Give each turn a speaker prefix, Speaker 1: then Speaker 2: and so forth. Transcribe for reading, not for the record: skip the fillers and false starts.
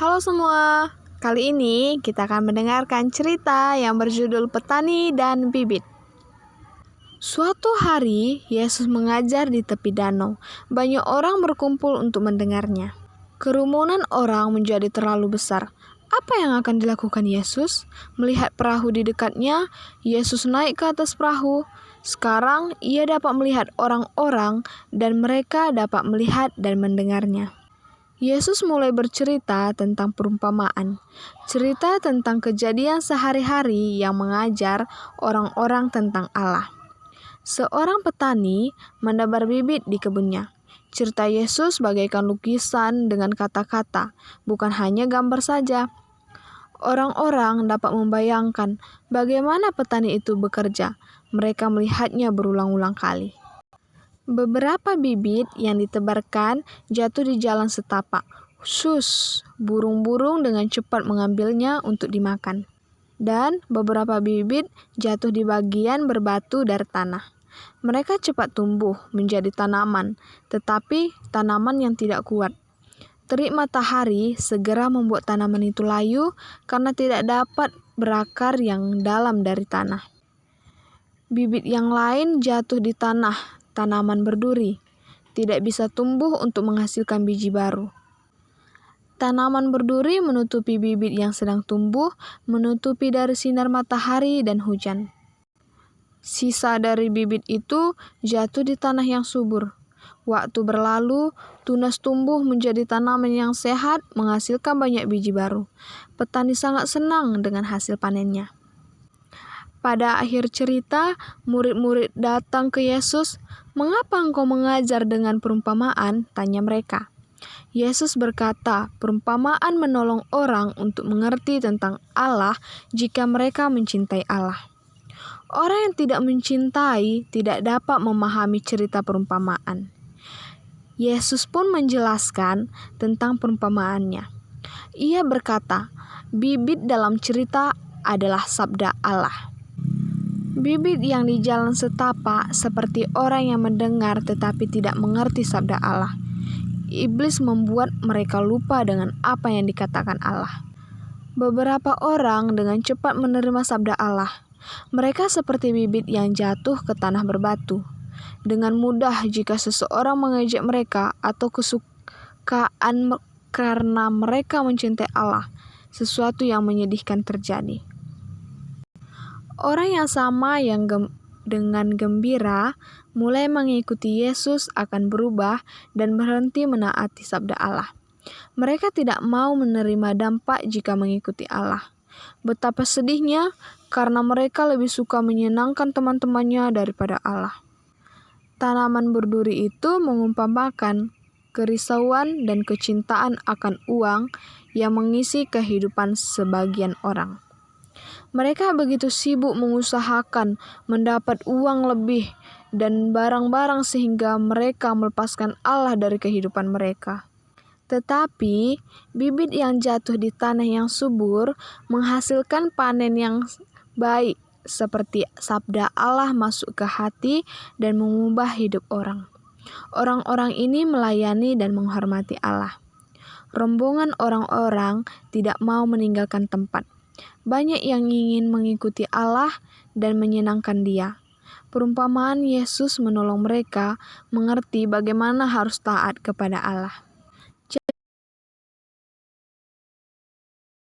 Speaker 1: Halo semua, kali ini kita akan mendengarkan cerita yang berjudul Petani dan Bibit. Suatu hari, Yesus mengajar di tepi danau. Banyak orang berkumpul untuk mendengarnya. Kerumunan orang menjadi terlalu besar. Apa yang akan dilakukan Yesus? Melihat perahu di dekatnya, Yesus naik ke atas perahu. Sekarang ia dapat melihat orang-orang dan mereka dapat melihat dan mendengarnya. Yesus mulai bercerita tentang perumpamaan, cerita tentang kejadian sehari-hari yang mengajar orang-orang tentang Allah. Seorang petani menebar bibit di kebunnya. Cerita Yesus bagaikan lukisan dengan kata-kata, bukan hanya gambar saja. Orang-orang dapat membayangkan bagaimana petani itu bekerja. Mereka melihatnya berulang-ulang kali. Beberapa bibit yang ditebarkan jatuh di jalan setapak. Burung-burung dengan cepat mengambilnya untuk dimakan. Dan beberapa bibit jatuh di bagian berbatu dari tanah. Mereka cepat tumbuh menjadi tanaman, tetapi tanaman yang tidak kuat. Terik matahari segera membuat tanaman itu layu karena tidak dapat berakar yang dalam dari tanah. Bibit yang lain jatuh di tanah. Tanaman berduri, tidak bisa tumbuh untuk menghasilkan biji baru. Tanaman berduri menutupi bibit yang sedang tumbuh, menutupi dari sinar matahari dan hujan. Sisa dari bibit itu jatuh di tanah yang subur. Waktu berlalu, tunas tumbuh menjadi tanaman yang sehat, menghasilkan banyak biji baru. Petani sangat senang dengan hasil panennya. Pada akhir cerita, murid-murid datang ke Yesus. "Mengapa engkau mengajar dengan perumpamaan?" tanya mereka. Yesus berkata, perumpamaan menolong orang untuk mengerti tentang Allah jika mereka mencintai Allah. Orang yang tidak mencintai tidak dapat memahami cerita perumpamaan. Yesus pun menjelaskan tentang perumpamaannya. Ia berkata, bibit dalam cerita adalah sabda Allah. Bibit yang di jalan setapak seperti orang yang mendengar tetapi tidak mengerti sabda Allah. Iblis membuat mereka lupa dengan apa yang dikatakan Allah. Beberapa orang dengan cepat menerima sabda Allah. Mereka seperti bibit yang jatuh ke tanah berbatu. Dengan mudah jika seseorang mengejek mereka atau kesukaan karena mereka mencintai Allah, sesuatu yang menyedihkan terjadi. Orang yang sama yang dengan gembira mulai mengikuti Yesus akan berubah dan berhenti menaati sabda Allah. Mereka tidak mau menerima dampak jika mengikuti Allah. Betapa sedihnya karena mereka lebih suka menyenangkan teman-temannya daripada Allah. Tanaman berduri itu mengumpamakan kerisauan dan kecintaan akan uang yang mengisi kehidupan sebagian orang. Mereka begitu sibuk mengusahakan mendapat uang lebih dan barang-barang sehingga mereka melepaskan Allah dari kehidupan mereka. Tetapi bibit yang jatuh di tanah yang subur menghasilkan panen yang baik, seperti sabda Allah masuk ke hati dan mengubah hidup orang. Orang-orang ini melayani dan menghormati Allah. Rombongan orang-orang tidak mau meninggalkan tempat. Banyak yang ingin mengikuti Allah dan menyenangkan Dia. Perumpamaan Yesus menolong mereka mengerti bagaimana harus taat kepada Allah.